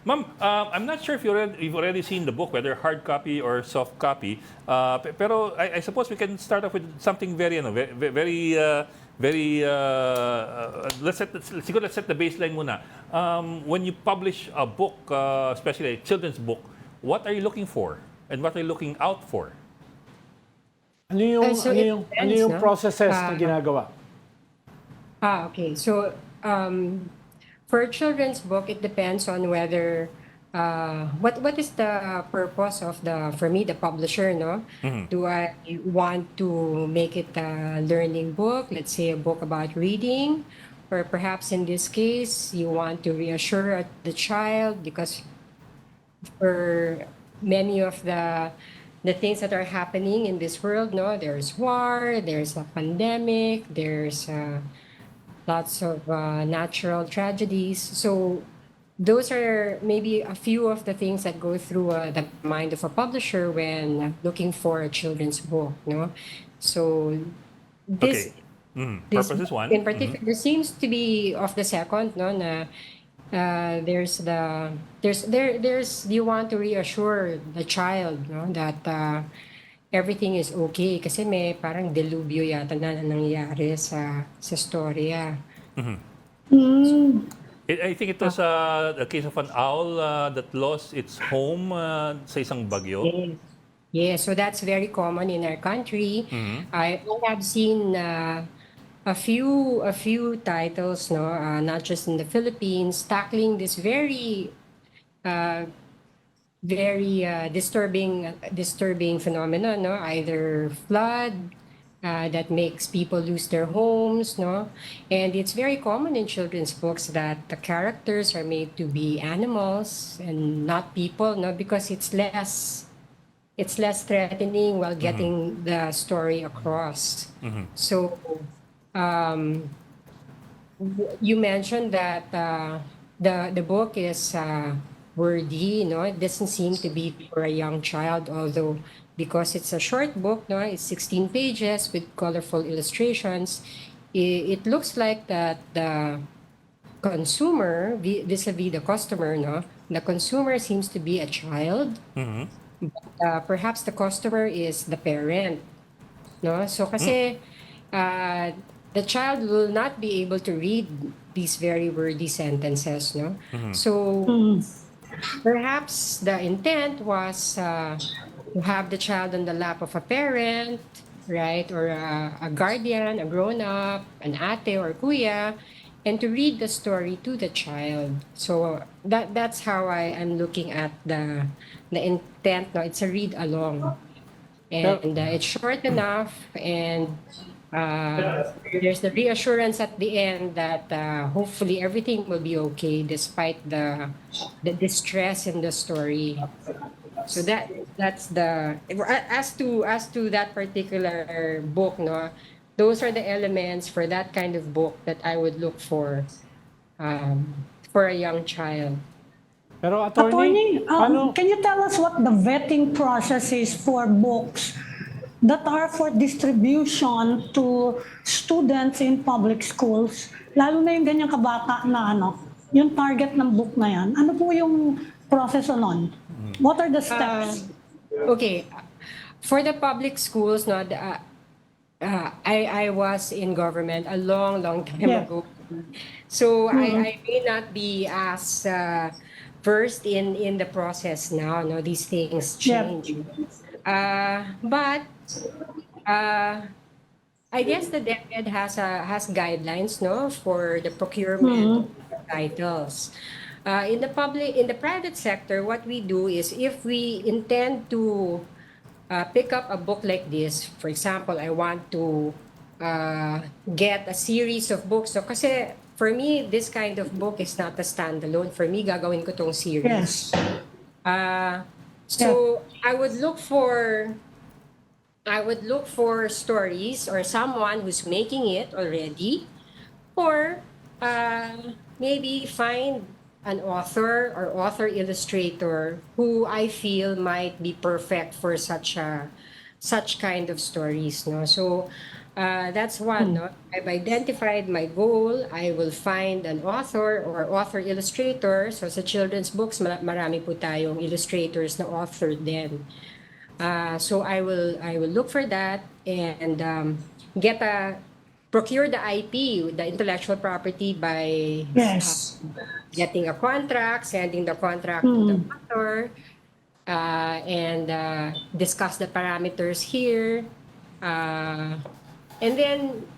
Ma'am, I'm not sure if you've already seen the book, whether hard copy or soft copy. Pero I suppose we can start off with something very, let's set the baseline muna. When you publish a book, especially a children's book, what are you looking for and what are you looking out for? Ano yung processes na ginagawa? Okay. So, for a children's book, it depends on whether what is the purpose of for me, the publisher, no? Do I want to make it a learning book, let's say a book about reading, or perhaps in this case, you want to reassure the child because for many of the things that are happening in this world, no, there's war, there's a pandemic, there's lots of natural tragedies. So those are maybe a few of the things that go through the mind of a publisher when looking for a children's book, no? So this, Purpose is one. in particular seems to be of the second, no? Na there's you want to reassure the child, no, that everything is okay kasi may parang delubyo yata na nangyayari sa storya. I think it was a case of an owl that lost its home sa isang bagyo. Yeah, so that's very common in our country. I have seen a few titles, no, not just in the Philippines, tackling this very disturbing phenomenon, no, either flood that makes people lose their homes, no, and it's very common in children's books that the characters are made to be animals and not people, no, because it's less threatening while getting the story across. So you mentioned that the book is wordy, no? It doesn't seem to be for a young child, although because it's a short book, no, it's 16 pages with colorful illustrations. It looks like that the consumer vis-a-vis the customer, no, the consumer seems to be a child, but perhaps the customer is the parent, no. So kasi the child will not be able to read these very wordy sentences, no? So perhaps the intent was to have the child on the lap of a parent, right? Or a guardian, a grown-up, an ate or kuya, and to read the story to the child. So that's how I am looking at the intent. No, it's a read along, and it's short enough, and there's the reassurance at the end that hopefully everything will be okay despite the distress in the story. So that's the as to that particular book, no. Those are the elements for that kind of book that I would look for a young child. Pero attorney, Can you tell us what the vetting process is for books that are for distribution to students in public schools? Lalo na yung ganyang kabata na yung target ng book na yan. Ano po yung process nun? What are the steps? Okay, for the public schools, no, I was in government a long time ago, so I may not be as versed in the process now. No, these things change. But I guess the DepEd has guidelines, no, for the procurement of titles. In the private sector, what we do is if we intend to pick up a book like this, for example, I want to get a series of books. So kasi for me, this kind of book is not a standalone. For me, gagawin ko tong series. So I would look for stories or someone who's making it already, or maybe find an author or author illustrator who I feel might be perfect for such kind of stories, no. So That's one, no? I've identified my goal. I will find an author or author illustrator. So sa children's books, marami po tayong illustrators na author din. So I will look for that and procure the IP, the intellectual property, by Yes. getting a contract, sending the contract to the author, and discuss the parameters here. And then,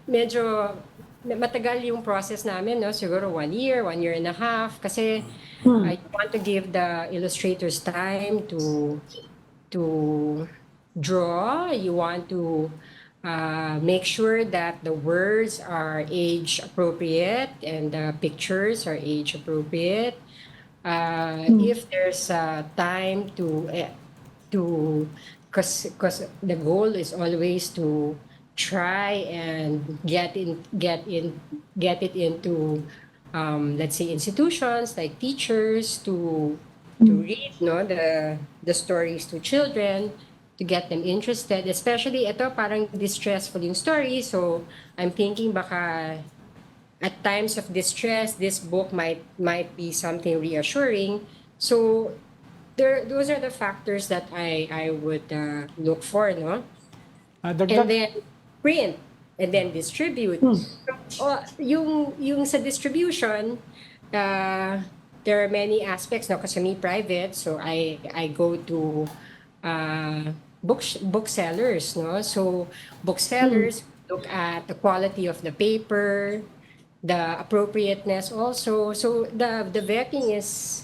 medyo matagal yung process namin, no? Siguro 1 year, 1.5 years, kasi I want to give the illustrators time to draw. You want to make sure that the words are age appropriate and the pictures are age appropriate. If there's time because the goal is always to try and get it into let's say institutions like teachers to read, no, the stories to children, to get them interested. Especially ito, parang distressful yung story, so I'm thinking baka at times of distress this book might be something reassuring. So those are the factors that I would look for, no? And then print and then distribute. So, yung sa distribution, there are many aspects, no? Kasi me private, so I go to booksellers, no? So booksellers look at the quality of the paper, the appropriateness also. So the vetting is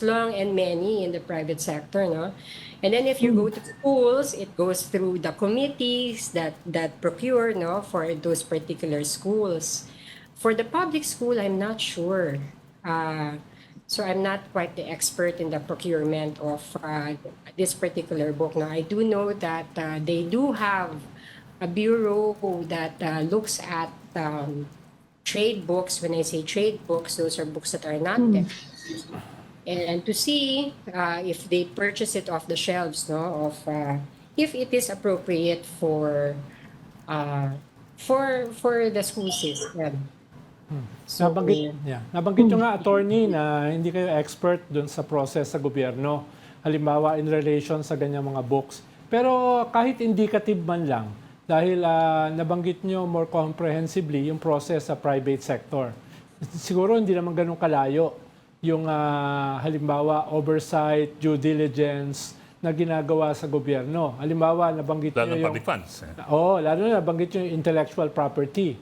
long and many in the private sector, no? And then if you go to schools, it goes through the committees that procure, no, for those particular schools. For the public school, I'm not sure. So I'm not quite the expert in the procurement of this particular book. Now, I do know that they do have a bureau that looks at trade books. When I say trade books, those are books that are not textbooks. And to see if they purchase it off the shelves, no, of if it is appropriate for the school system. So, nabanggit nyo nga, attorney, na hindi kayo expert dun sa process sa gobyerno. Halimbawa, in relation sa ganyang mga books. Pero kahit indicative man lang, dahil nabanggit nyo more comprehensively yung process sa private sector. Siguro hindi naman ganun kalayo yung halimbawa, oversight, due diligence na ginagawa sa gobyerno. Halimbawa, nabanggit nyo yung public funds. lalo na nabanggit nyo yung intellectual property.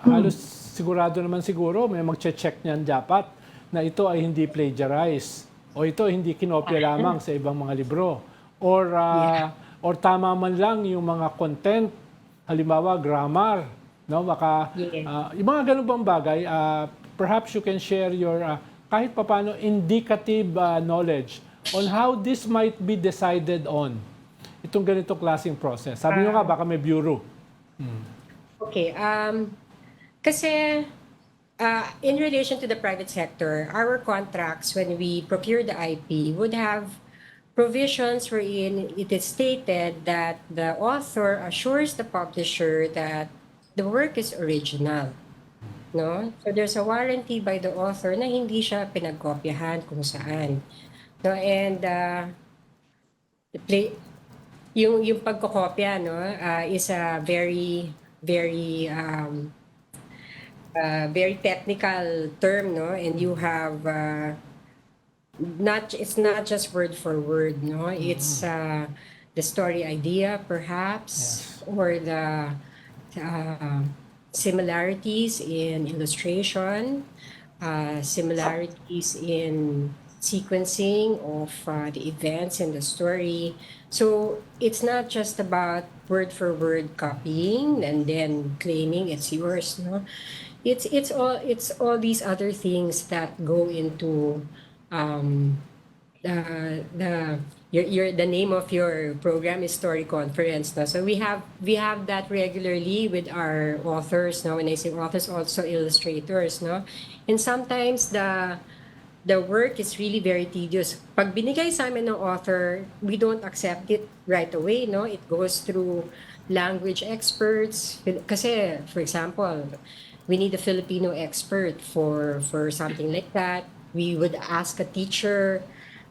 Halos sigurado naman siguro may magche-check niyan dapat na ito ay hindi plagiarize o ito hindi kinopya lamang sa ibang mga libro or tama man lang yung mga content, halimbawa grammar, no, baka yung mga ganun bang bagay, perhaps you can share your kahit papaano indicative knowledge on how this might be decided on itong ganitong klaseng process. Sabi nyo nga baka may bureau. Okay. Kasi in relation to the private sector, our contracts when we procure the IP would have provisions wherein it is stated that the author assures the publisher that the work is original. No? So there's a warranty by the author na hindi siya pinagkopyahan kung saan. No, and yung pagkokopya, no, is a very very technical term, no, and you have it's not just word for word, no, it's the story idea perhaps, or the similarities in illustration, similarities in sequencing of the events in the story. So it's not just about word for word copying and then claiming it's yours, no. It's all these other things that go into the name of your program is Storycon, for instance. So we have that regularly with our authors, no. When I say authors, also illustrators, no. And sometimes the the work is really very tedious. Pag binigay sa amin ng author, we don't accept it right away, no? It goes through language experts. Kasi, for example, we need a Filipino expert for something like that. We would ask a teacher,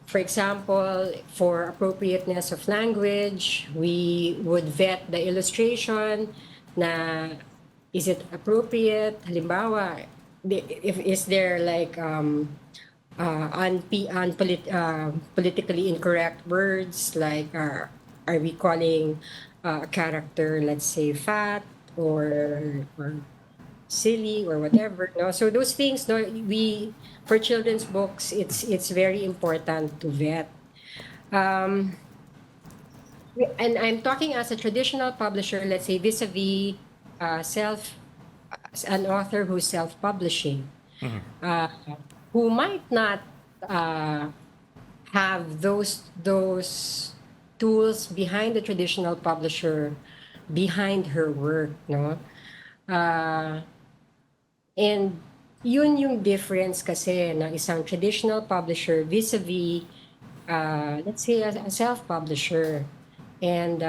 for example, for appropriateness of language. We would vet the illustration na is it appropriate? Halimbawa, if is there like politically incorrect words like are we calling a character, let's say, fat or silly or whatever, no? So those things, no, we for children's books, it's very important to vet. And I'm talking as a traditional publisher, let's say vis-a-vis an author who's self-publishing, who might not have those tools behind the traditional publisher, behind her work, no? And yun yung difference kasi ng isang traditional publisher vis-a-vis, let's say, a self-publisher. And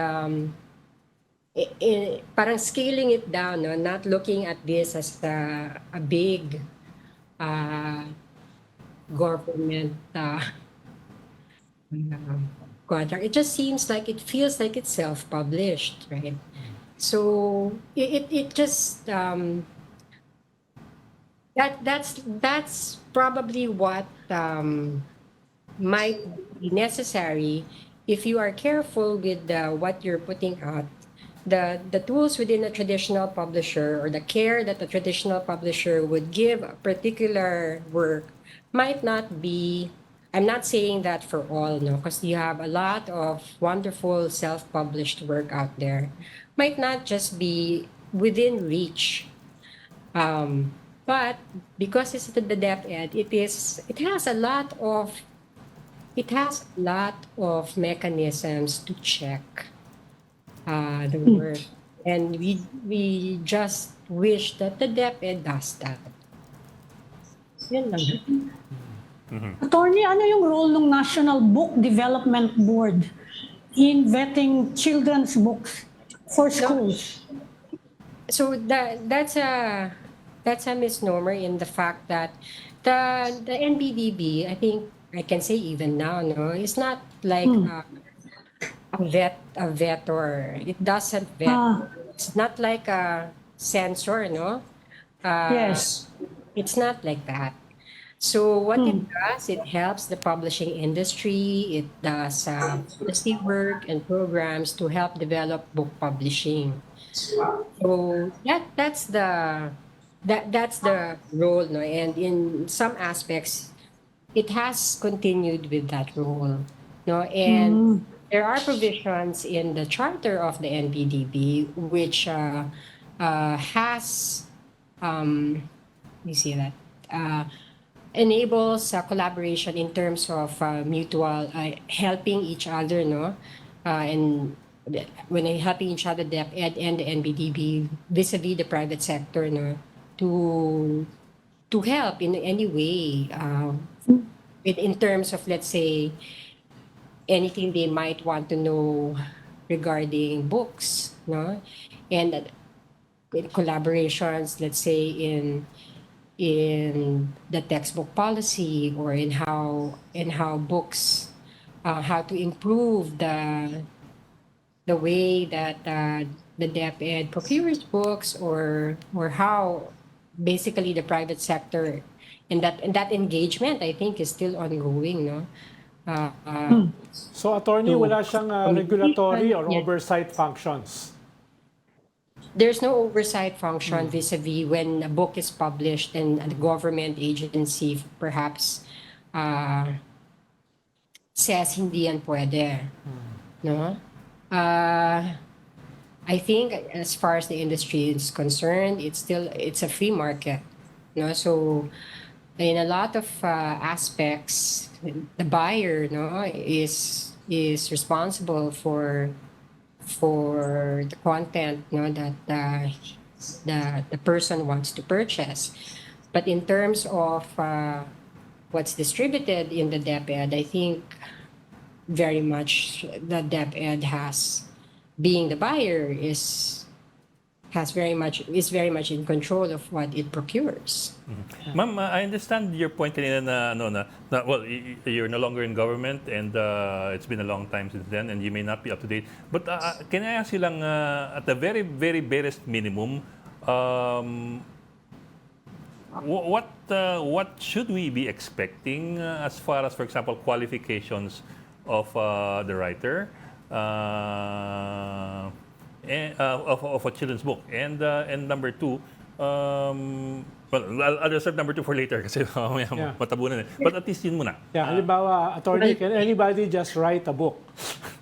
parang scaling it down, no? Not looking at this as a big government contract. It just seems like it feels like it's self-published, right? So it just that's probably what might be necessary if you are careful with what you're putting out. The tools within a traditional publisher or the care that a traditional publisher would give a particular work might not be, I'm not saying that for all, no, because you have a lot of wonderful self-published work out there, might not just be within reach. But because it's the DepEd, it has a lot of mechanisms to check the work, and we just wish that the DepEd does that. Yun lang. Attorney, ano yung role ng National Book Development Board in vetting children's books for schools? So that's a misnomer in the fact that the NBDB, I think I can say even now, no, it's not like a vet, or it doesn't vet. It's not like a censor, no. Yes. It's not like that. So what it does, it helps the publishing industry. It does policy work and programs to help develop book publishing. So that's the role, no? And in some aspects, it has continued with that role, no? And there are provisions in the charter of the NPDB which has you see that enables collaboration in terms of mutual helping each other, no? And when helping each other, the DepEd and the NBDB vis-a-vis the private sector, no, to help in any way in terms of, let's say, anything they might want to know regarding books, no, and collaborations, let's say in the textbook policy, or in how books, how to improve the way that the DepEd procures books, or how basically the private sector, and that engagement, I think, is still ongoing, no. So, attorney, wala siyang regulatory or oversight functions? There's no oversight function vis-a-vis when a book is published and a government agency perhaps says hindi yan pwede, no? I think as far as the industry is concerned, it's a free market, no? So in a lot of aspects, the buyer, no, is responsible for the content, no, that the person wants to purchase. But in terms of what's distributed in the DepEd, I think very much the DepEd being the buyer, is very much in control of what it procures. Ma'am, I understand your point kanina well, you're no longer in government and it's been a long time since then and you may not be up to date. But can I ask you lang, at the very, very barest minimum, what should we be expecting as far as, for example, qualifications of the writer? Of a children's book. And number two, well, I'll reserve number two for later kasi matabunan eh. But at least yun muna. Yeah, halimbawa, attorney, can anybody just write a book?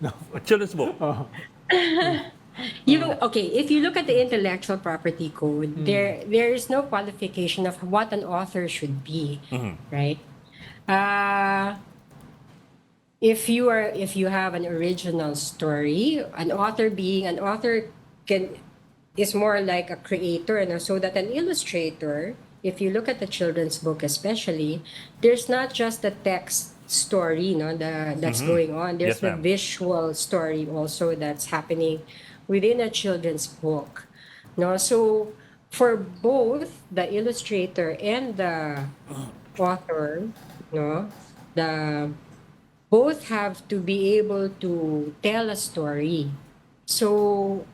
No. A children's book. If you look at the intellectual property code, there is no qualification of what an author should be, right? If you have an original story, an author is more like a creator, so that an illustrator, if you look at the children's book especially, there's not just the text story, that's going on. There's the visual story also that's happening within a children's book. So for both the illustrator and the author, both have to be able to tell a story. So,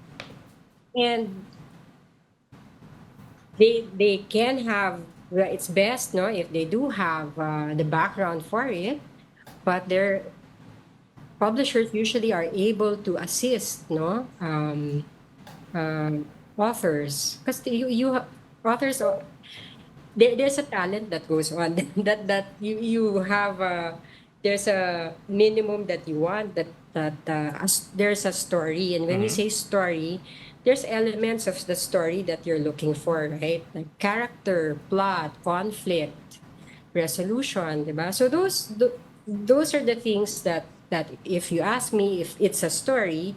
and they can have, it's best, if they do have the background for it, but their publishers usually are able to assist, authors, because authors, there's a talent that goes on that you have. There's a minimum that you want, there's a story. And when you say story, there's elements of the story that you're looking for, right? Like character, plot, conflict, resolution, diba? So those are the things that if you ask me if it's a story,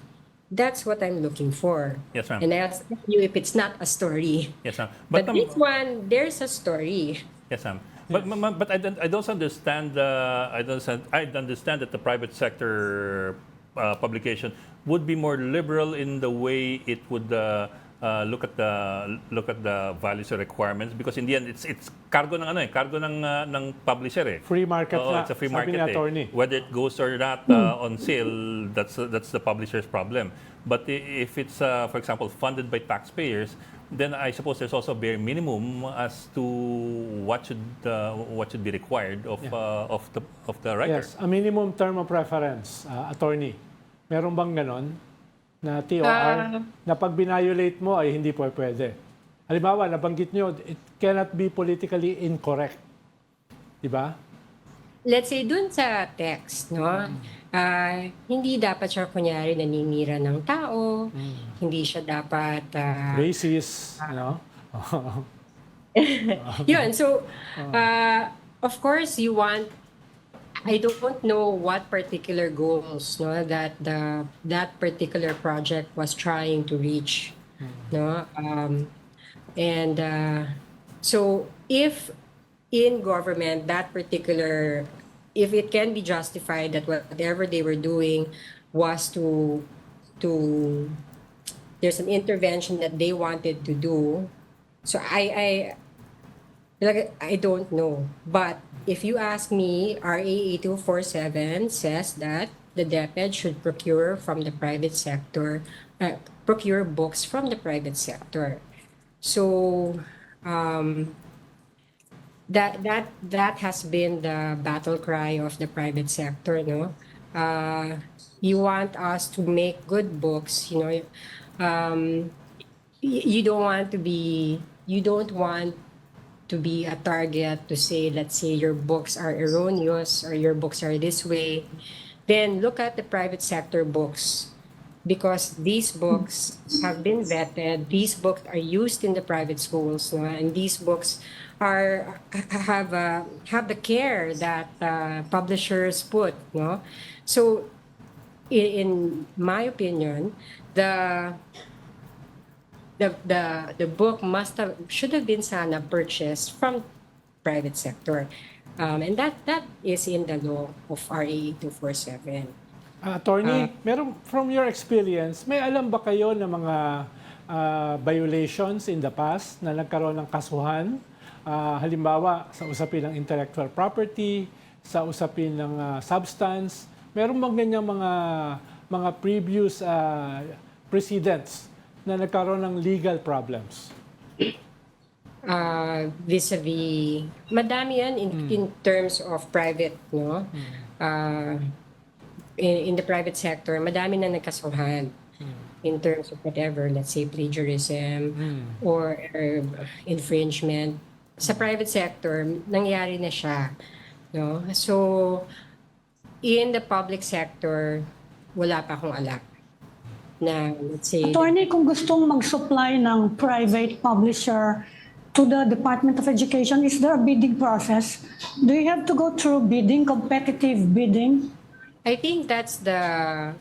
that's what I'm looking for. Yes, ma'am. And I ask you if it's not a story. Yes, ma'am. But this one, there's a story. Yes, ma'am. But I don't understand. I understand that the private sector publication would be more liberal in the way it would look at the values or requirements, because in the end it's cargo ng publisher eh. Free market na, it's a free sabi market ni attorney. Whether it goes or not on sale, that's the publisher's problem. But if it's for example funded by taxpayers, then I suppose there's also a bare minimum as to what should be required of the writer. Yes, a minimum term of reference, attorney. Meron bang ganon na TOR na pag binayolate mo ay hindi po pwede? Halimbawa, nabanggit nyo, it cannot be politically incorrect. Diba? Let's say dun sa text, hindi dapat siya kunyari naninira ng tao, hindi siya dapat racist, yun. So, of course, you want, I don't know what particular goals that particular project was trying to reach. So if in government if it can be justified that whatever they were doing was to there's an intervention that they wanted to do. So I don't know. But if you ask me, RA 8247 says that the DepEd should procure from the private sector, procure books from the private sector. So that has been the battle cry of the private sector. You want us to make good books. You don't want to be a target to say, let's say your books are erroneous or your books are this way. Then look at the private sector books, because these books have been vetted. These books are used in the private schools, and these books have the care that publishers put. So, in my opinion, the book should have been sana purchased from private sector. And that is in the law of RA 247. Attorney, meron from your experience, may alam ba kayo ng mga violations in the past na nagkaroon ng kasuhan? Halimbawa, sa usapin ng intellectual property, sa usapin ng substance, meron bang ganyang mga previous precedents na nagkaroon ng legal problems? Vis-a-vis, madami yan in terms of private, no? In the private sector, madami na nagkasuhan in terms of whatever, let's say plagiarism or infringement. Sa private sector, nangyari na siya, no? So, in the public sector, wala pa akong alam na, let's say, Attorney, kung gustong mag-supply ng private publisher to the Department of Education, is there a bidding process? Do you have to go through bidding, competitive bidding? I think that's the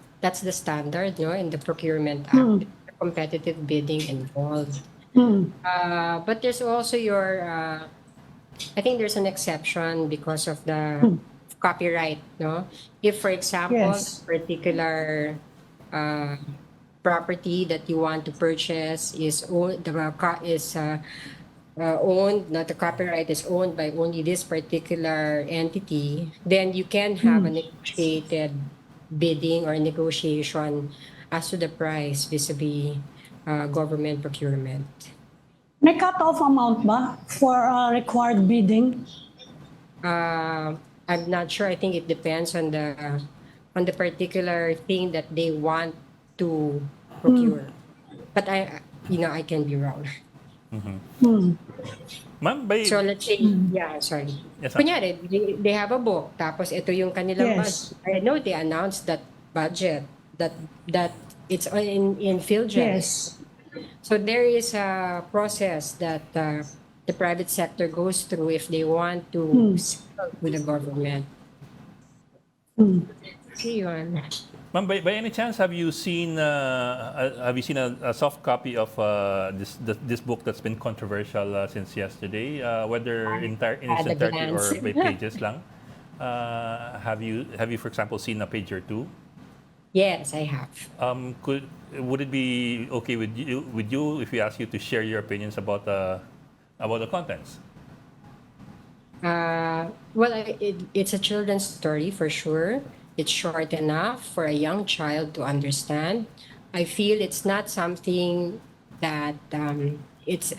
standard, no, in the Procurement Act, competitive bidding involved. But there's also I think there's an exception because of the copyright, no? If, for example, Yes. particular property that you want to purchase is owned, not the copyright is owned by only this particular entity, then you can have a negotiated bidding or negotiation as to the price vis-a-vis government procurement. May cut-off amount ba for required bidding? I'm not sure. I think it depends on the particular thing that they want to procure. But I can be wrong. Ma'am, by... So let's say, sorry. Yes, ma'am. Kunyari, they have a book, tapos ito yung kanilang Yes. budget. I know they announced that budget, that it's in PhilJets. Yes. So there is a process that the private sector goes through if they want to sell with the government. See yun. Ma'am, by any chance, have you seen a soft copy of this book that's been controversial since yesterday? Whether in its At a entirety or glance. by pages lang? Have you, for example, seen a page or two? Yes, I have. Would it be okay with you if we ask you to share your opinions about the contents? Well, it's a children's story for sure. It's short enough for a young child to understand. I feel it's not something that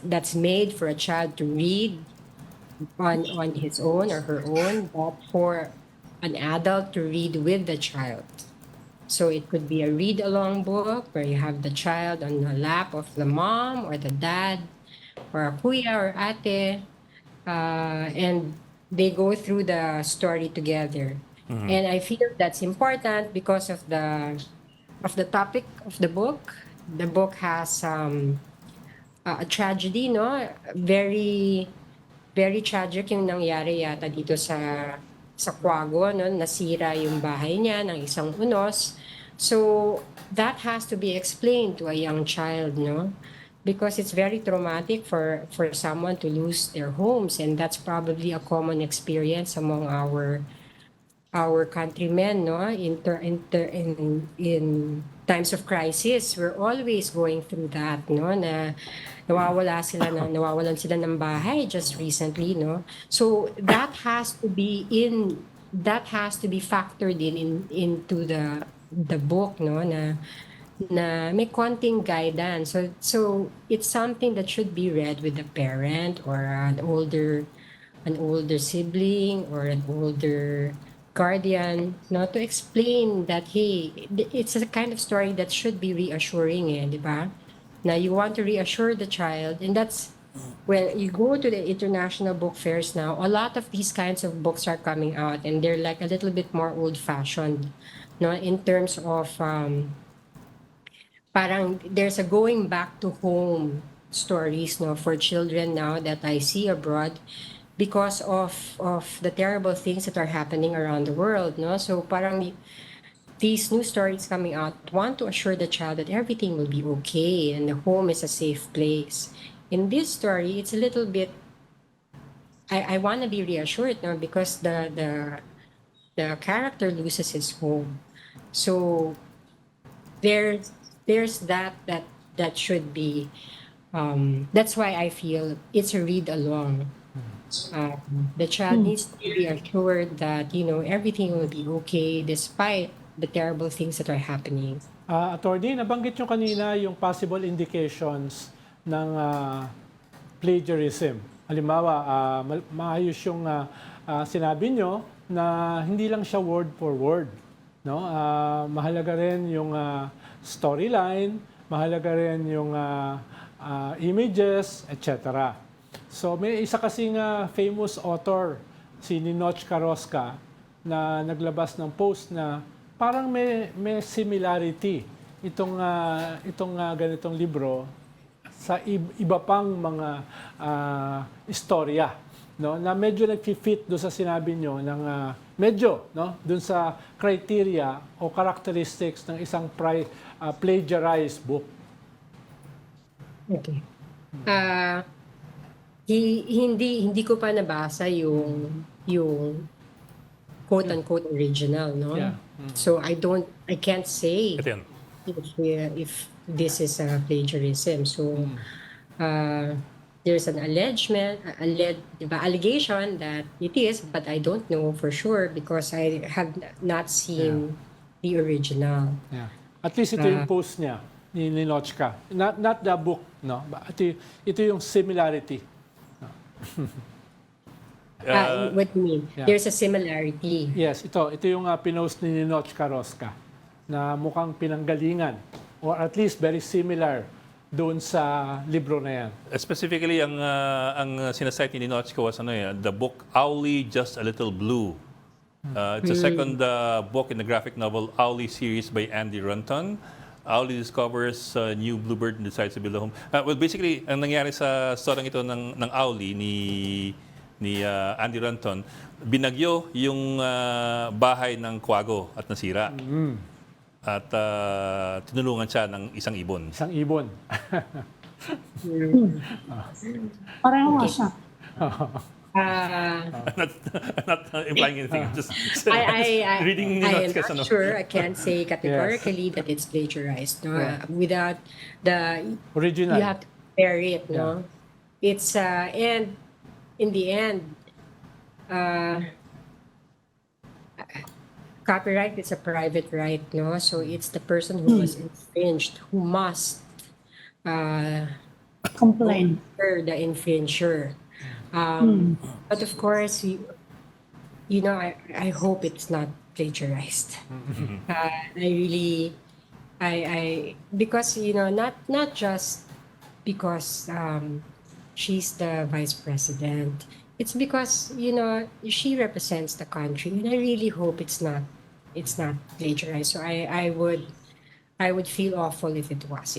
that's made for a child to read on his own or her own, but for an adult to read with the child. So it could be a read-along book where you have the child on the lap of the mom or the dad or a kuya or ate, and they go through the story together. And I feel that's important because of the topic of the book. The book has a tragedy, no? Very, very tragic yung nangyari yata dito sa Quago, no? Nasira yung bahay niya ng isang unos. So that has to be explained to a young child, no? Because it's very traumatic for someone to lose their homes, and that's probably a common experience among our countrymen, no? In times of crisis, we're always going through that, no? Na nawawalan sila ng bahay just recently, no? So that has to be factored into the book, no? Na may konting guidance. So it's something that should be read with a parent or an older sibling or an older guardian, no, to explain that, hey, it's a kind of story that should be reassuring, di ba? Now you want to reassure the child, and that's when you go to the international book fairs now, a lot of these kinds of books are coming out, and they're like a little bit more old-fashioned, no, in terms of parang there's a going back to home stories, no, for children now that I see abroad, because of the terrible things that are happening around the world, no? So parang these new stories coming out want to assure the child that everything will be okay and the home is a safe place. In this story, it's a little bit I want to be reassured, no, because the character loses his home. So there's that should be that's why I feel it's a read along. The child needs to be assured that everything will be okay despite the terrible things that are happening. Attorney, nabanggit nyo kanina yung possible indications ng plagiarism. Halimbawa, maayos yung sinabi nyo na hindi lang siya word for word. No? Mahalaga rin yung storyline, mahalaga rin yung images, etc. So may isa kasing famous author, si Ninoch Carrasca, na naglabas ng post na parang may similarity itong ganitong libro sa iba pang mga istorya, no, na medyo nagfi-fit do sa sinabi nyo ng medyo, no, dun sa criteria o characteristics ng isang plagiarized book. Okay. Hindi ko pa nabasa yung quote unquote original, no? Yeah. So I can't say Ito yan. if this is a plagiarism. So there's an allegation that it is, but I don't know for sure because I have not seen the original. Yeah. At least ito yung post niya ni Ninochka. Not the book, no? Ito yung similarity. What do you mean? Yeah. There's a similarity. Yes, ito yung pinost ni Ninoch Carrasca na mukhang pinanggalingan or at least very similar doon sa libro na yan. Specifically, ang sinasite ni Ninochka was the book Owly Just a Little Blue. It's a second book in the graphic novel Owly series by Andy Runton. Owly discovers a new bluebird and decides to build a home. Well, basically, ang nangyari sa storyng ito ng Owly ni Andy Runton, binagyo yung bahay ng kwago at nasira. At tinulungan siya ng isang ibon. Isang ibon. Pareho nga siya. I'm not implying anything. I'm just reading I am Ninochka's not sure. I can't say categorically that it's plagiarized. No, without the Original. you have to compare it. No, it's and in the end, copyright is a private right. No, so it's the person who was infringed who must Complain. the infringer. But of course, I hope it's not plagiarized. I because not just because she's the vice president. It's because she represents the country, and I really hope it's not plagiarized. So I would feel awful if it was.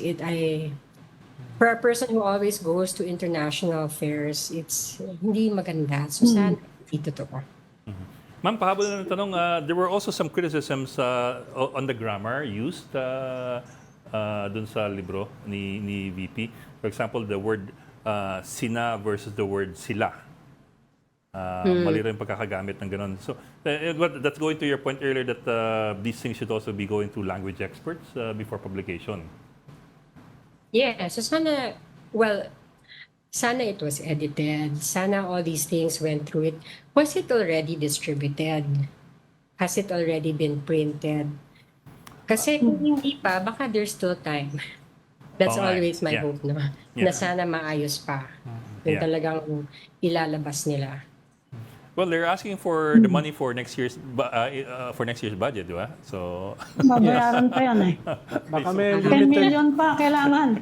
For a person who always goes to international fairs, it's hindi maganda. So sana hindi totoo. Ma'am, pahabol na ng tanong, there were also some criticisms on the grammar used dun sa libro ni VP. For example, the word sina versus the word sila. Mali rin pagkakagamit ng ganun. So, that's going to your point earlier that these things should also be going to language experts before publication. Yeah, so sana it was edited. Sana all these things went through it. Was it already distributed? Has it already been printed? Kasi kung hindi pa, baka there's still time. That's always my hope, no? Na sana maayos pa. Yung talagang ilalabas nila. Well, they're asking for the money for next year's budget, di ba? So Babayaran pa yan eh. Baka may 10 limited, million pa kailangan.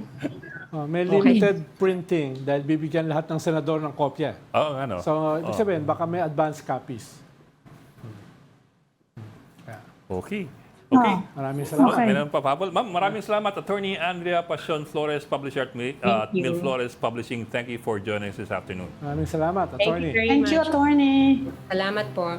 may limited printing dahil bibigyan lahat ng senador ng kopya. Oo, ano. So, ibig sabihin, baka may advanced copies. Okay. Okay. Maraming salamat. Okay. Meron pa, Pablo. Ma'am, maraming salamat. Attorney Andrea Pasion-Flores, publisher at you. Milflores Publishing. Thank you for joining us this afternoon. Maraming salamat, Thank you attorney. very Thank much. you, attorney. Salamat po.